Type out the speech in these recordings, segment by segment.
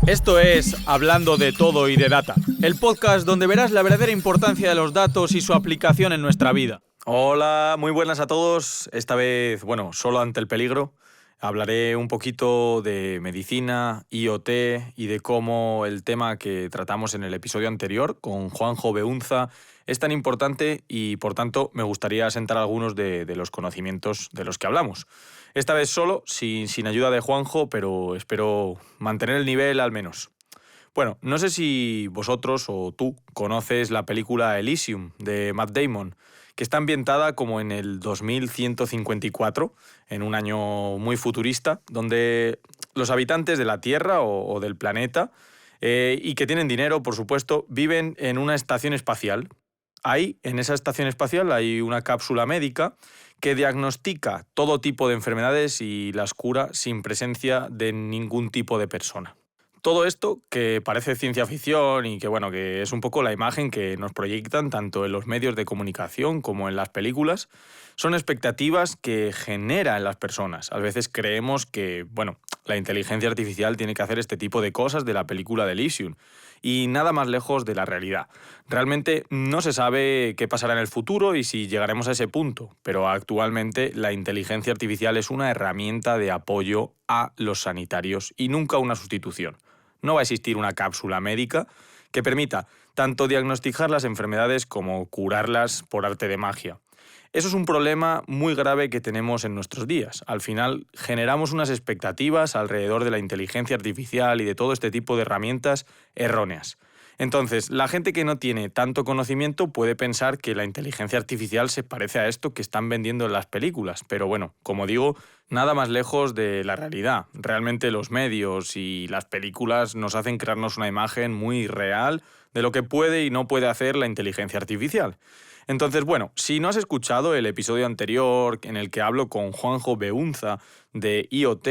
Esto es Hablando de Todo y de Data, el podcast donde verás la verdadera importancia de los datos y su aplicación en nuestra vida. Hola, muy buenas a todos. Esta vez, solo ante el peligro. Hablaré un poquito de medicina, IoT y de cómo el tema que tratamos en el episodio anterior con Juanjo Beunza es tan importante y, por tanto, me gustaría asentar algunos de los conocimientos de los que hablamos. Esta vez solo, sin ayuda de Juanjo, pero espero mantener el nivel al menos. Bueno, no sé si vosotros o tú conoces la película Elysium de Matt Damon, que está ambientada como en el 2154, en un año muy futurista, donde los habitantes de la Tierra o del planeta, y que tienen dinero, por supuesto, viven en una estación espacial. Ahí, en esa estación espacial, hay una cápsula médica que diagnostica todo tipo de enfermedades y las cura sin presencia de ningún tipo de persona. Todo esto, que parece ciencia ficción y que es un poco la imagen que nos proyectan tanto en los medios de comunicación como en las películas, son expectativas que genera en las personas. A veces creemos que, la inteligencia artificial tiene que hacer este tipo de cosas de la película de Elysium, y nada más lejos de la realidad. Realmente no se sabe qué pasará en el futuro y si llegaremos a ese punto, pero actualmente la inteligencia artificial es una herramienta de apoyo a los sanitarios y nunca una sustitución. No va a existir una cápsula médica que permita tanto diagnosticar las enfermedades como curarlas por arte de magia. Eso es un problema muy grave que tenemos en nuestros días. Al final generamos unas expectativas alrededor de la inteligencia artificial y de todo este tipo de herramientas erróneas. Entonces, la gente que no tiene tanto conocimiento puede pensar que la inteligencia artificial se parece a esto que están vendiendo en las películas, pero como digo, nada más lejos de la realidad. Realmente los medios y las películas nos hacen crearnos una imagen muy real de lo que puede y no puede hacer la inteligencia artificial. Entonces, si no has escuchado el episodio anterior en el que hablo con Juanjo Beunza de IoT,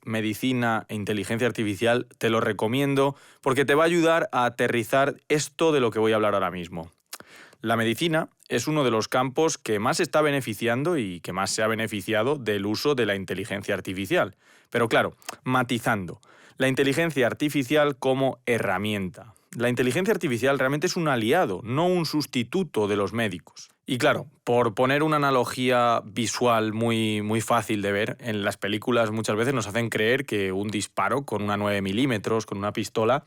medicina e inteligencia artificial, te lo recomiendo porque te va a ayudar a aterrizar esto de lo que voy a hablar ahora mismo. La medicina es uno de los campos que más se está beneficiando y que más se ha beneficiado del uso de la inteligencia artificial. Pero claro, matizando, la inteligencia artificial como herramienta. La inteligencia artificial realmente es un aliado, no un sustituto de los médicos. Y claro, por poner una analogía visual muy fácil de ver, en las películas muchas veces nos hacen creer que un disparo con una 9 milímetros, con una pistola,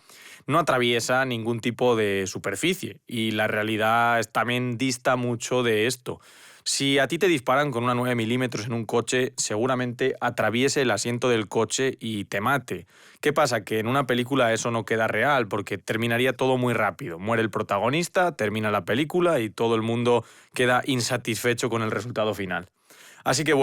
no atraviesa ningún tipo de superficie. Y la realidad también dista mucho de esto. Si a ti te disparan con una 9 milímetros en un coche, seguramente atraviese el asiento del coche y te mate. ¿Qué pasa? Que en una película eso no queda real porque terminaría todo muy rápido. Muere el protagonista, termina la película y todo el mundo queda insatisfecho con el resultado final. Así que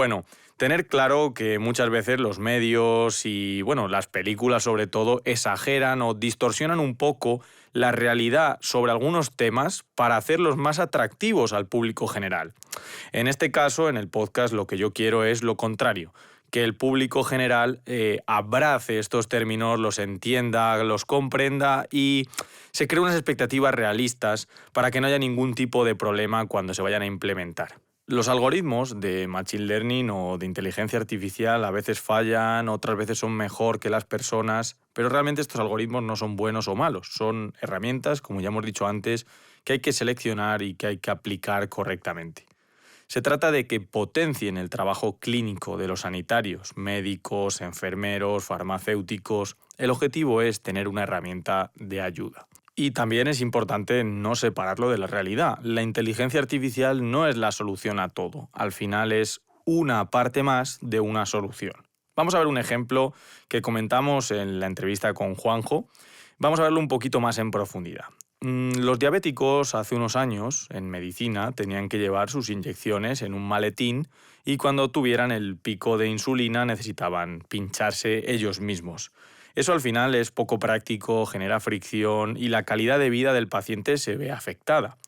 tener claro que muchas veces los medios y las películas sobre todo exageran o distorsionan un poco la realidad sobre algunos temas para hacerlos más atractivos al público general. En este caso, en el podcast, lo que yo quiero es lo contrario, que el público general abrace estos términos, los entienda, los comprenda y se cree unas expectativas realistas para que no haya ningún tipo de problema cuando se vayan a implementar. Los algoritmos de Machine Learning o de inteligencia artificial a veces fallan, otras veces son mejor que las personas, pero realmente estos algoritmos no son buenos o malos, son herramientas, como ya hemos dicho antes, que hay que seleccionar y que hay que aplicar correctamente. Se trata de que potencien el trabajo clínico de los sanitarios, médicos, enfermeros, farmacéuticos. El objetivo es tener una herramienta de ayuda. Y también es importante no separarlo de la realidad. La inteligencia artificial no es la solución a todo. Al final es una parte más de una solución. Vamos a ver un ejemplo que comentamos en la entrevista con Juanjo. Vamos a verlo un poquito más en profundidad. Los diabéticos hace unos años, en medicina, tenían que llevar sus inyecciones en un maletín y cuando tuvieran el pico de insulina necesitaban pincharse ellos mismos. Eso al final es poco práctico, genera fricción y la calidad de vida del paciente se ve afectada.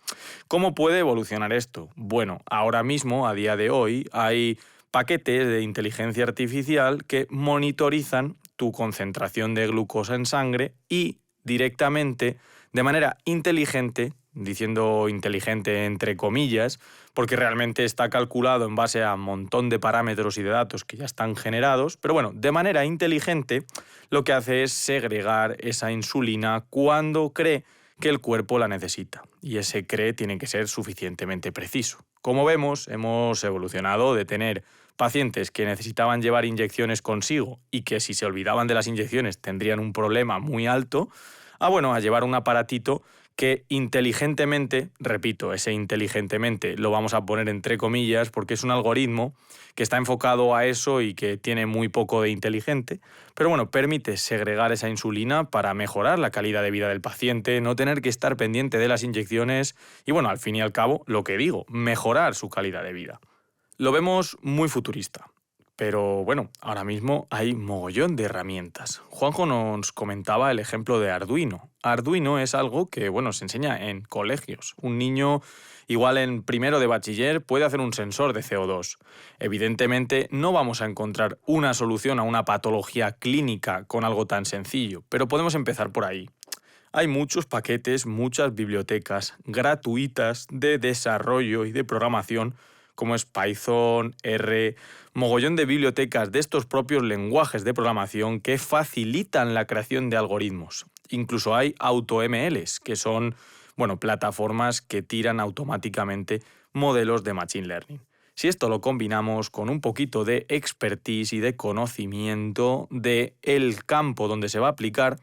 ¿Cómo puede evolucionar esto? Ahora mismo, a día de hoy, hay paquetes de inteligencia artificial que monitorizan tu concentración de glucosa en sangre y directamente, de manera inteligente, diciendo inteligente entre comillas, porque realmente está calculado en base a un montón de parámetros y de datos que ya están generados, pero bueno, de manera inteligente lo que hace es segregar esa insulina cuando cree que el cuerpo la necesita, y ese cree tiene que ser suficientemente preciso. Como vemos, hemos evolucionado de tener pacientes que necesitaban llevar inyecciones consigo y que si se olvidaban de las inyecciones tendrían un problema muy alto, a llevar un aparatito que inteligentemente, repito, ese inteligentemente lo vamos a poner entre comillas porque es un algoritmo que está enfocado a eso y que tiene muy poco de inteligente, pero bueno, permite segregar esa insulina para mejorar la calidad de vida del paciente, no tener que estar pendiente de las inyecciones y bueno, al fin y al cabo, lo que digo, mejorar su calidad de vida. Lo vemos muy futurista. Pero bueno, ahora mismo hay mogollón de herramientas. Juanjo nos comentaba el ejemplo de Arduino. Arduino es algo que, bueno, se enseña en colegios. Un niño, igual en primero de bachiller, puede hacer un sensor de CO2. Evidentemente, no vamos a encontrar una solución a una patología clínica con algo tan sencillo, pero podemos empezar por ahí. Hay muchos paquetes, muchas bibliotecas gratuitas de desarrollo y de programación como es Python, R, mogollón de bibliotecas de estos propios lenguajes de programación que facilitan la creación de algoritmos. Incluso hay AutoMLs, que son, plataformas que tiran automáticamente modelos de Machine Learning. Si esto lo combinamos con un poquito de expertise y de conocimiento del campo donde se va a aplicar,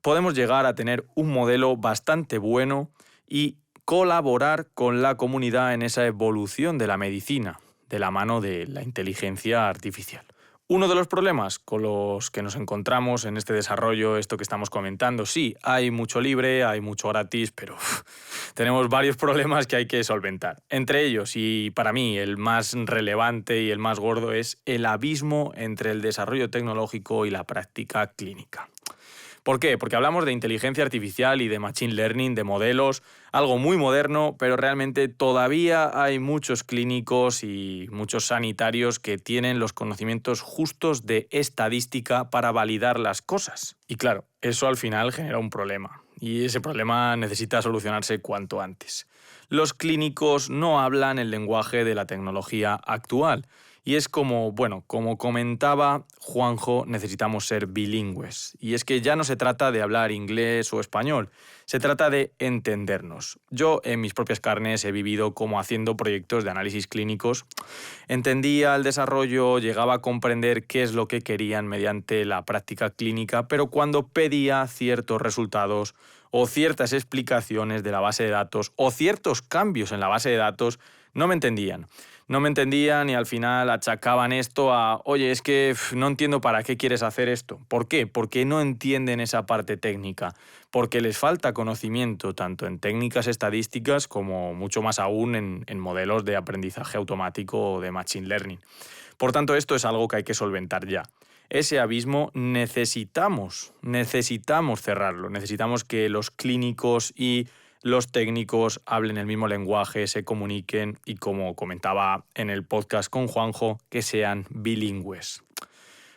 podemos llegar a tener un modelo bastante bueno y colaborar con la comunidad en esa evolución de la medicina, de la mano de la inteligencia artificial. Uno de los problemas con los que nos encontramos en este desarrollo, esto que estamos comentando, sí, hay mucho libre, hay mucho gratis, pero tenemos varios problemas que hay que solventar. Entre ellos, y para mí el más relevante y el más gordo, es el abismo entre el desarrollo tecnológico y la práctica clínica. ¿Por qué? Porque hablamos de inteligencia artificial y de machine learning, de modelos, algo muy moderno, pero realmente todavía hay muchos clínicos y muchos sanitarios que tienen los conocimientos justos de estadística para validar las cosas. Y claro, eso al final genera un problema, y ese problema necesita solucionarse cuanto antes. Los clínicos no hablan el lenguaje de la tecnología actual. Y es como comentaba Juanjo, necesitamos ser bilingües. Y es que ya no se trata de hablar inglés o español, se trata de entendernos. Yo en mis propias carnes he vivido como haciendo proyectos de análisis clínicos. Entendía el desarrollo, llegaba a comprender qué es lo que querían mediante la práctica clínica, pero cuando pedía ciertos resultados o ciertas explicaciones de la base de datos o ciertos cambios en la base de datos, no me entendían. No me entendían y al final achacaban esto a, oye, es que no entiendo para qué quieres hacer esto. ¿Por qué? Porque no entienden esa parte técnica, porque les falta conocimiento tanto en técnicas estadísticas como mucho más aún en modelos de aprendizaje automático o de machine learning. Por tanto, esto es algo que hay que solventar ya. Ese abismo necesitamos cerrarlo, necesitamos que los clínicos y los técnicos hablen el mismo lenguaje, se comuniquen y, como comentaba en el podcast con Juanjo, que sean bilingües.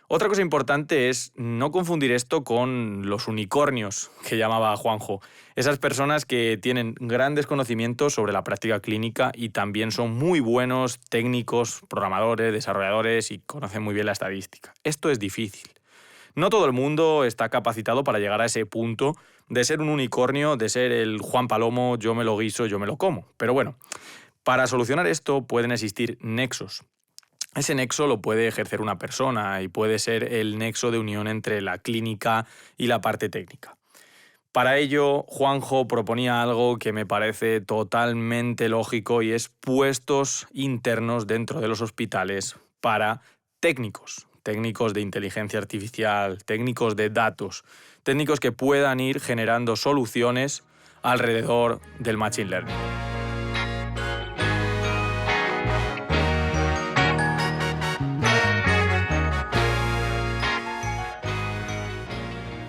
Otra cosa importante es no confundir esto con los unicornios que llamaba Juanjo. Esas personas que tienen grandes conocimientos sobre la práctica clínica y también son muy buenos técnicos, programadores, desarrolladores y conocen muy bien la estadística. Esto es difícil. No todo el mundo está capacitado para llegar a ese punto de ser un unicornio, de ser el Juan Palomo, yo me lo guiso, yo me lo como. Pero bueno, para solucionar esto pueden existir nexos. Ese nexo lo puede ejercer una persona y puede ser el nexo de unión entre la clínica y la parte técnica. Para ello, Juanjo proponía algo que me parece totalmente lógico y es puestos internos dentro de los hospitales para técnicos de inteligencia artificial, técnicos de datos, técnicos que puedan ir generando soluciones alrededor del machine learning.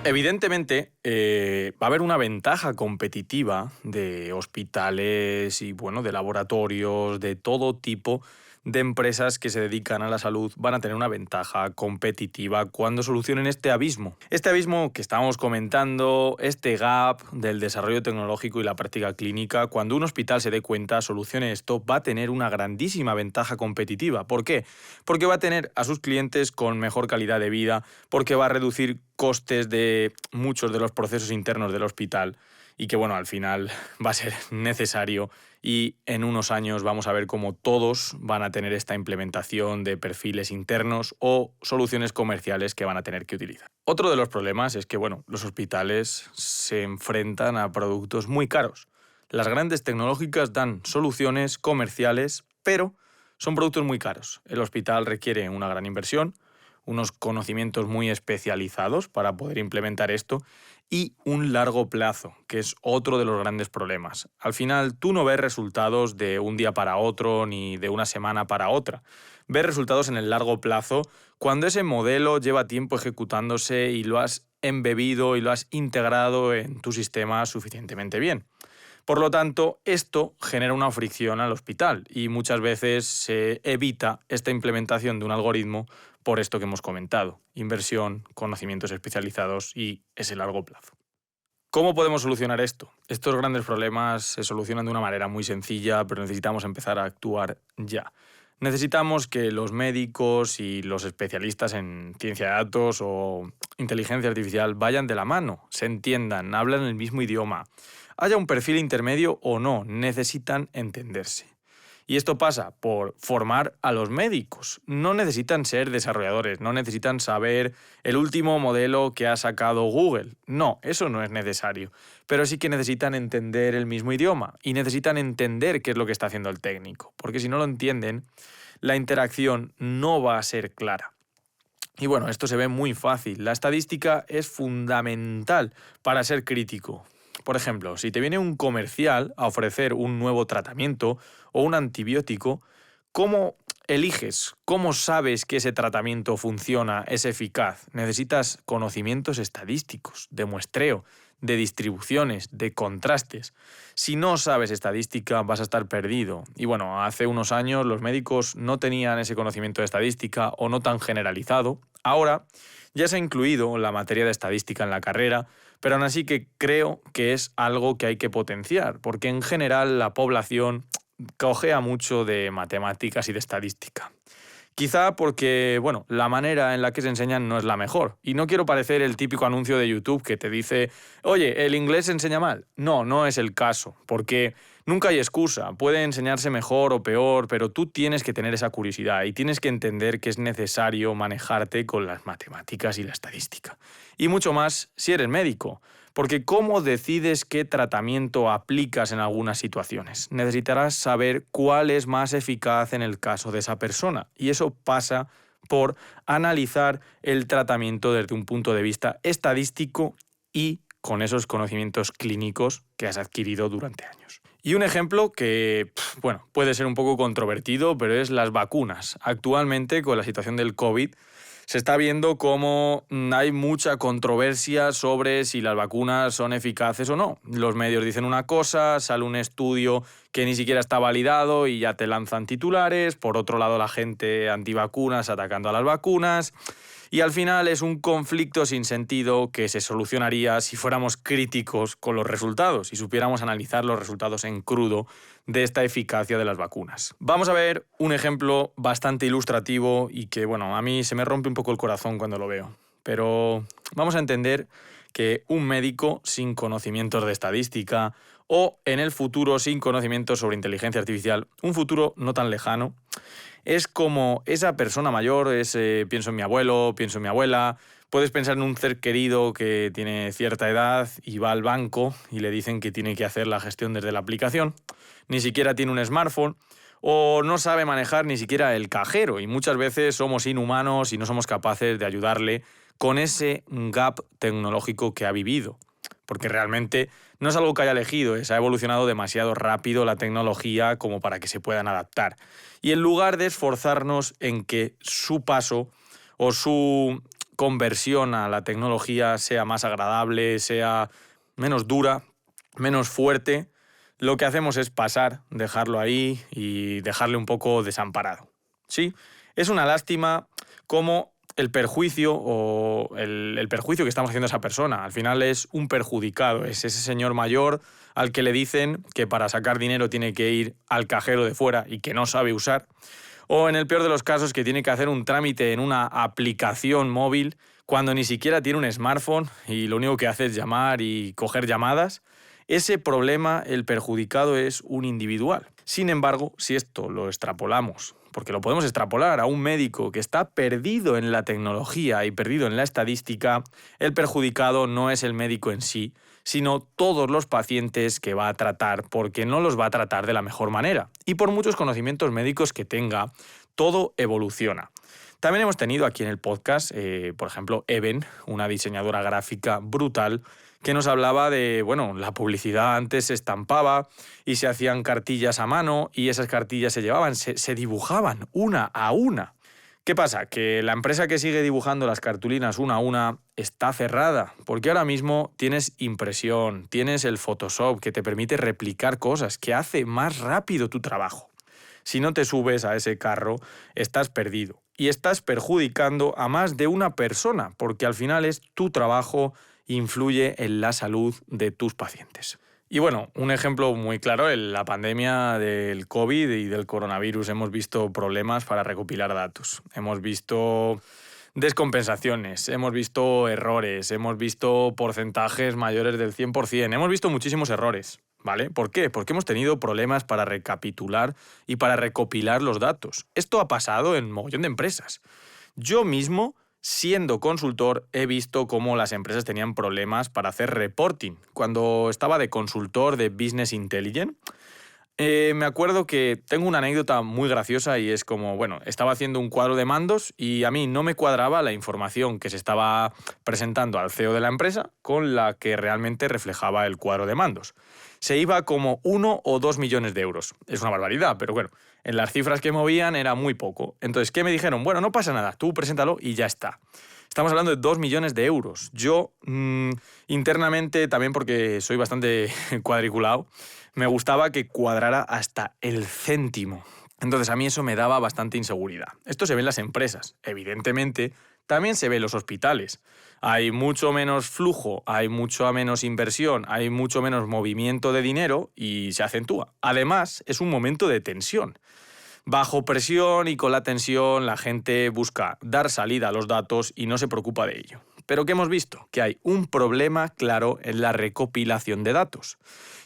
Evidentemente, va a haber una ventaja competitiva de hospitales y de laboratorios de todo tipo de empresas que se dedican a la salud van a tener una ventaja competitiva cuando solucionen este abismo. Este abismo que estábamos comentando, este gap del desarrollo tecnológico y la práctica clínica, cuando un hospital se dé cuenta, solucione esto, va a tener una grandísima ventaja competitiva. ¿Por qué? Porque va a tener a sus clientes con mejor calidad de vida, porque va a reducir costes de muchos de los procesos internos del hospital y que, bueno, al final va a ser necesario y en unos años vamos a ver cómo todos van a tener esta implementación de perfiles internos o soluciones comerciales que van a tener que utilizar. Otro de los problemas es que, bueno, los hospitales se enfrentan a productos muy caros. Las grandes tecnológicas dan soluciones comerciales, pero son productos muy caros. El hospital requiere una gran inversión, unos conocimientos muy especializados para poder implementar esto y un largo plazo, que es otro de los grandes problemas. Al final, tú no ves resultados de un día para otro ni de una semana para otra. Ves resultados en el largo plazo cuando ese modelo lleva tiempo ejecutándose y lo has embebido y lo has integrado en tu sistema suficientemente bien. Por lo tanto, esto genera una fricción al hospital y muchas veces se evita esta implementación de un algoritmo por esto que hemos comentado: inversión, conocimientos especializados y ese largo plazo. ¿Cómo podemos solucionar esto? Estos grandes problemas se solucionan de una manera muy sencilla, pero necesitamos empezar a actuar ya. Necesitamos que los médicos y los especialistas en ciencia de datos o inteligencia artificial vayan de la mano, se entiendan, hablan el mismo idioma. Haya un perfil intermedio o no, necesitan entenderse. Y esto pasa por formar a los médicos. No necesitan ser desarrolladores, no necesitan saber el último modelo que ha sacado Google. No, eso no es necesario. Pero sí que necesitan entender el mismo idioma y necesitan entender qué es lo que está haciendo el técnico. Porque si no lo entienden, la interacción no va a ser clara. Y bueno, esto se ve muy fácil. La estadística es fundamental para ser crítico. Por ejemplo, si te viene un comercial a ofrecer un nuevo tratamiento o un antibiótico, ¿cómo eliges? ¿Cómo sabes que ese tratamiento funciona, es eficaz? Necesitas conocimientos estadísticos, de muestreo, de distribuciones, de contrastes. Si no sabes estadística, vas a estar perdido. Y bueno, hace unos años los médicos no tenían ese conocimiento de estadística o no tan generalizado. Ahora ya se ha incluido la materia de estadística en la carrera, pero aún así que creo que es algo que hay que potenciar, porque en general la población cojea mucho de matemáticas y de estadística. Quizá porque, bueno, la manera en la que se enseñan no es la mejor. Y no quiero parecer el típico anuncio de YouTube que te dice: oye, ¿el inglés se enseña mal? No, no es el caso, porque nunca hay excusa. Puede enseñarse mejor o peor, pero tú tienes que tener esa curiosidad y tienes que entender que es necesario manejarte con las matemáticas y la estadística. Y mucho más si eres médico. Porque ¿cómo decides qué tratamiento aplicas en algunas situaciones? Necesitarás saber cuál es más eficaz en el caso de esa persona. Y eso pasa por analizar el tratamiento desde un punto de vista estadístico y con esos conocimientos clínicos que has adquirido durante años. Y un ejemplo que, bueno, puede ser un poco controvertido, pero es las vacunas. Actualmente, con la situación del COVID, se está viendo cómo hay mucha controversia sobre si las vacunas son eficaces o no. Los medios dicen una cosa, sale un estudio que ni siquiera está validado y ya te lanzan titulares. Por otro lado, la gente antivacunas atacando a las vacunas. Y al final es un conflicto sin sentido que se solucionaría si fuéramos críticos con los resultados y supiéramos analizar los resultados en crudo de esta eficacia de las vacunas. Vamos a ver un ejemplo bastante ilustrativo y que, bueno, a mí se me rompe un poco el corazón cuando lo veo. Pero vamos a entender que un médico sin conocimientos de estadística o en el futuro sin conocimientos sobre inteligencia artificial, un futuro no tan lejano, es como esa persona mayor, pienso en mi abuelo, pienso en mi abuela. Puedes pensar en un ser querido que tiene cierta edad y va al banco y le dicen que tiene que hacer la gestión desde la aplicación. Ni siquiera tiene un smartphone o no sabe manejar ni siquiera el cajero y muchas veces somos inhumanos y no somos capaces de ayudarle con ese gap tecnológico que ha vivido. Porque realmente no es algo que haya elegido, ha evolucionado demasiado rápido la tecnología como para que se puedan adaptar. Y en lugar de esforzarnos en que su paso o su conversión a la tecnología sea más agradable, sea menos dura, menos fuerte, lo que hacemos es pasar, dejarlo ahí y dejarle un poco desamparado. Sí, es una lástima cómo el perjuicio o el perjuicio que estamos haciendo a esa persona al final es un perjudicado, es ese señor mayor al que le dicen que para sacar dinero tiene que ir al cajero de fuera y que no sabe usar, o en el peor de los casos que tiene que hacer un trámite en una aplicación móvil cuando ni siquiera tiene un smartphone y lo único que hace es llamar y coger llamadas. Ese problema, el perjudicado es un individual. Sin embargo, si esto lo extrapolamos, porque lo podemos extrapolar a un médico que está perdido en la tecnología y perdido en la estadística, el perjudicado no es el médico en sí, sino todos los pacientes que va a tratar, porque no los va a tratar de la mejor manera. Y por muchos conocimientos médicos que tenga, todo evoluciona. También hemos tenido aquí en el podcast, por ejemplo, Even, una diseñadora gráfica brutal, que nos hablaba de, la publicidad antes se estampaba y se hacían cartillas a mano y esas cartillas se llevaban, se dibujaban una a una. ¿Qué pasa? Que la empresa que sigue dibujando las cartulinas una a una está cerrada, porque ahora mismo tienes impresión, tienes el Photoshop que te permite replicar cosas, que hace más rápido tu trabajo. Si no te subes a ese carro, estás perdido y estás perjudicando a más de una persona, porque al final es tu trabajo influye en la salud de tus pacientes. Y un ejemplo muy claro, en la pandemia del COVID y del coronavirus hemos visto problemas para recopilar datos. Hemos visto descompensaciones, hemos visto errores, hemos visto porcentajes mayores del 100%, hemos visto muchísimos errores, ¿vale? ¿Por qué? Porque hemos tenido problemas para recapitular y para recopilar los datos. Esto ha pasado en mogollón de empresas. Yo mismo, siendo consultor, he visto cómo las empresas tenían problemas para hacer reporting. Cuando estaba de consultor de Business Intelligence, me acuerdo que tengo una anécdota muy graciosa y es como, estaba haciendo un cuadro de mandos y a mí no me cuadraba la información que se estaba presentando al CEO de la empresa con la que realmente reflejaba el cuadro de mandos. Se iba como 1 o 2 millones de euros. Es una barbaridad, pero en las cifras que movían era muy poco. Entonces, ¿qué me dijeron? No pasa nada, tú preséntalo y ya está. Estamos hablando de 2 millones de euros. Yo, internamente, también porque soy bastante cuadriculado, me gustaba que cuadrara hasta el céntimo. Entonces, a mí eso me daba bastante inseguridad. Esto se ve en las empresas. Evidentemente, también se ve en los hospitales. Hay mucho menos flujo, hay mucho menos inversión, hay mucho menos movimiento de dinero y se acentúa. Además, es un momento de tensión. Bajo presión y con la tensión, la gente busca dar salida a los datos y no se preocupa de ello. Pero ¿qué hemos visto? Que hay un problema claro en la recopilación de datos.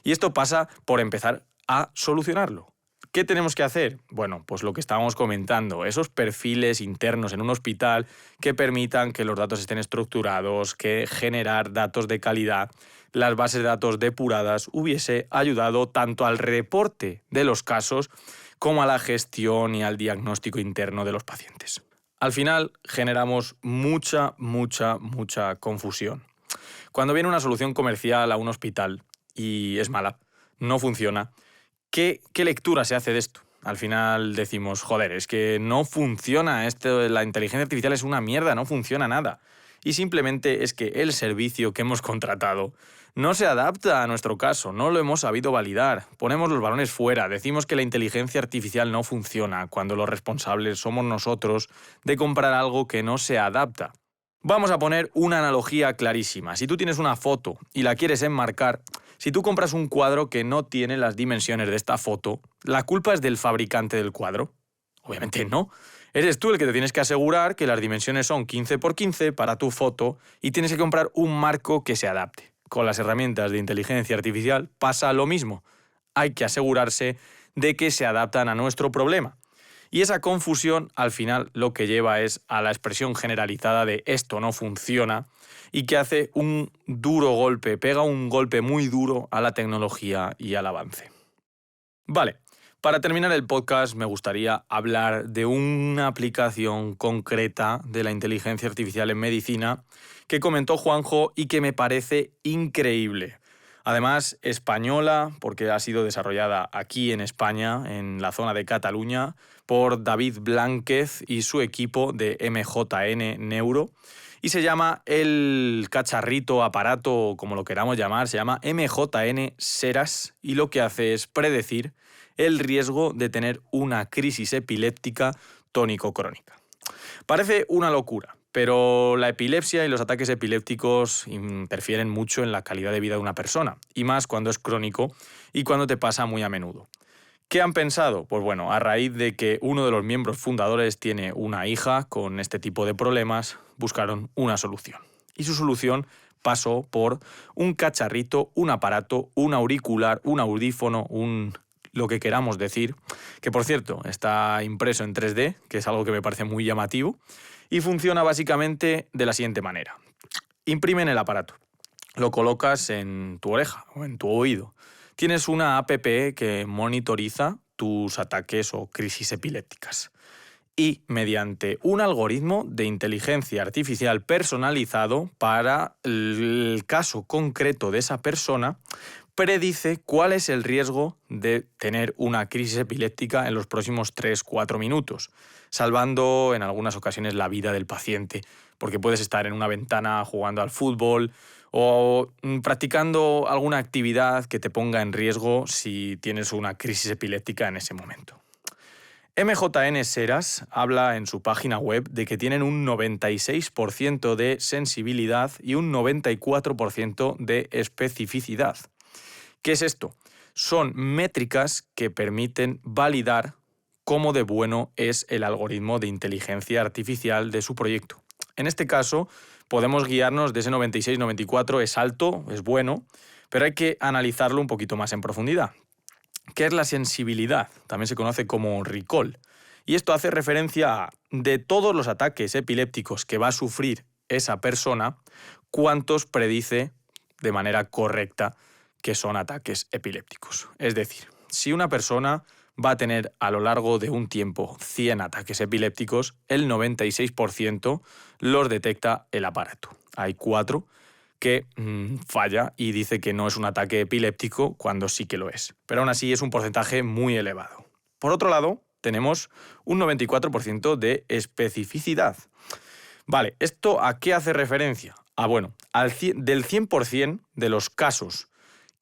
Y esto pasa por empezar a solucionarlo. ¿Qué tenemos que hacer? Pues lo que estábamos comentando, esos perfiles internos en un hospital que permitan que los datos estén estructurados, que generar datos de calidad, las bases de datos depuradas, hubiese ayudado tanto al reporte de los casos como a la gestión y al diagnóstico interno de los pacientes. Al final generamos mucha confusión. Cuando viene una solución comercial a un hospital y es mala, no funciona, ¿qué lectura se hace de esto? Al final decimos, es que no funciona esto, la inteligencia artificial es una mierda, no funciona nada. Y simplemente es que el servicio que hemos contratado no se adapta a nuestro caso, no lo hemos sabido validar. Ponemos los balones fuera, decimos que la inteligencia artificial no funciona cuando los responsables somos nosotros de comprar algo que no se adapta. Vamos a poner una analogía clarísima. Si tú tienes una foto y la quieres enmarcar, si tú compras un cuadro que no tiene las dimensiones de esta foto, ¿la culpa es del fabricante del cuadro? Obviamente no. Eres tú el que te tienes que asegurar que las dimensiones son 15 por 15 para tu foto y tienes que comprar un marco que se adapte. Con las herramientas de inteligencia artificial pasa lo mismo. Hay que asegurarse de que se adaptan a nuestro problema. Y esa confusión al final lo que lleva es a la expresión generalizada de esto no funciona y que hace un duro golpe, pega un golpe muy duro a la tecnología y al avance. Vale, para terminar el podcast me gustaría hablar de una aplicación concreta de la inteligencia artificial en medicina que comentó Juanjo y que me parece increíble. Además, española, porque ha sido desarrollada aquí en España, en la zona de Cataluña, por David Blánquez y su equipo de MJN Neuro. Y se llama el cacharrito, aparato, como lo queramos llamar, se llama MJN Seras y lo que hace es predecir el riesgo de tener una crisis epiléptica tónico crónica. Parece una locura, pero la epilepsia y los ataques epilépticos interfieren mucho en la calidad de vida de una persona, y más cuando es crónico y cuando te pasa muy a menudo. ¿Qué han pensado? Pues bueno, a raíz de que uno de los miembros fundadores tiene una hija con este tipo de problemas, buscaron una solución. Y su solución pasó por un cacharrito, un aparato, un auricular, un audífono, lo que queramos decir, que por cierto está impreso en 3D, que es algo que me parece muy llamativo, y funciona básicamente de la siguiente manera. Imprimen el aparato, lo colocas en tu oreja o en tu oído. Tienes una app que monitoriza tus ataques o crisis epilépticas. Y mediante un algoritmo de inteligencia artificial personalizado para el caso concreto de esa persona, predice cuál es el riesgo de tener una crisis epiléptica en los próximos 3-4 minutos, salvando en algunas ocasiones la vida del paciente, porque puedes estar en una ventana jugando al fútbol o practicando alguna actividad que te ponga en riesgo si tienes una crisis epiléptica en ese momento. MJN Seras habla en su página web de que tienen un 96% de sensibilidad y un 94% de especificidad. ¿Qué es esto? Son métricas que permiten validar cómo de bueno es el algoritmo de inteligencia artificial de su proyecto. En este caso, podemos guiarnos de ese 96-94, es alto, es bueno, pero hay que analizarlo un poquito más en profundidad. ¿Qué es la sensibilidad? También se conoce como recall. Y esto hace referencia a, de todos los ataques epilépticos que va a sufrir esa persona, cuántos predice de manera correcta que son ataques epilépticos. Es decir, si una persona va a tener a lo largo de un tiempo 100 ataques epilépticos, el 96% los detecta el aparato. Hay 4 que falla y dice que no es un ataque epiléptico cuando sí que lo es. Pero aún así es un porcentaje muy elevado. Por otro lado, tenemos un 94% de especificidad. Vale, ¿esto a qué hace referencia? Bueno, del 100% de los casos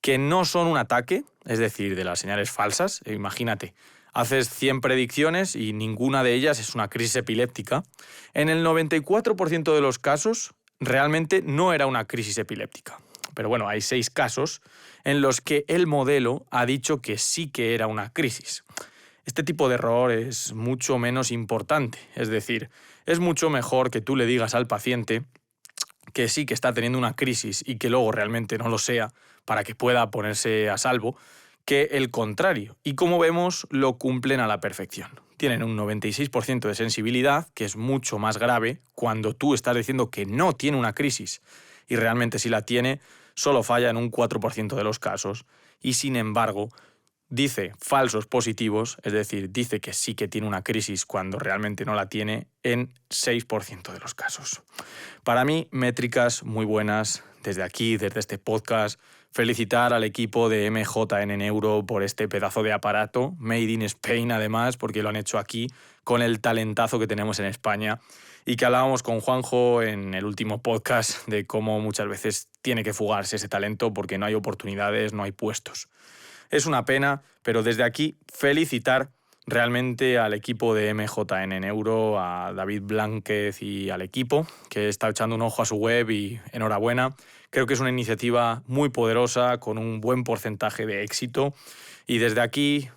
que no son un ataque, es decir, de las señales falsas, imagínate, haces 100 predicciones y ninguna de ellas es una crisis epiléptica, en el 94% de los casos realmente no era una crisis epiléptica. Pero bueno, hay 6 casos en los que el modelo ha dicho que sí que era una crisis. Este tipo de error es mucho menos importante, es decir, es mucho mejor que tú le digas al paciente que sí que está teniendo una crisis y que luego realmente no lo sea para que pueda ponerse a salvo, que el contrario. Y como vemos, lo cumplen a la perfección. Tienen un 96% de sensibilidad, que es mucho más grave cuando tú estás diciendo que no tiene una crisis y realmente si la tiene, solo falla en un 4% de los casos. Y sin embargo, dice falsos positivos, es decir, dice que sí que tiene una crisis cuando realmente no la tiene en 6% de los casos. Para mí, métricas muy buenas desde aquí, desde este podcast. Felicitar al equipo de MJN Neuro por este pedazo de aparato, made in Spain además, porque lo han hecho aquí con el talentazo que tenemos en España y que hablábamos con Juanjo en el último podcast de cómo muchas veces tiene que fugarse ese talento porque no hay oportunidades, no hay puestos. Es una pena, pero desde aquí felicitar realmente al equipo de MJN Neuro, a David Blánquez y al equipo, que está echando un ojo a su web y enhorabuena. Creo que es una iniciativa muy poderosa, con un buen porcentaje de éxito. Y desde aquí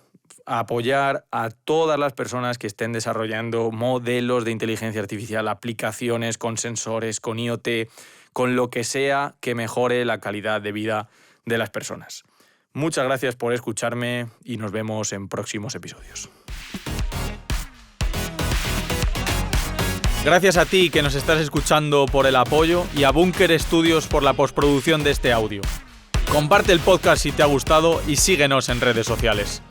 apoyar a todas las personas que estén desarrollando modelos de inteligencia artificial, aplicaciones con sensores, con IoT, con lo que sea que mejore la calidad de vida de las personas. Muchas gracias por escucharme y nos vemos en próximos episodios. Gracias a ti que nos estás escuchando por el apoyo y a Bunker Studios por la postproducción de este audio. Comparte el podcast si te ha gustado y síguenos en redes sociales.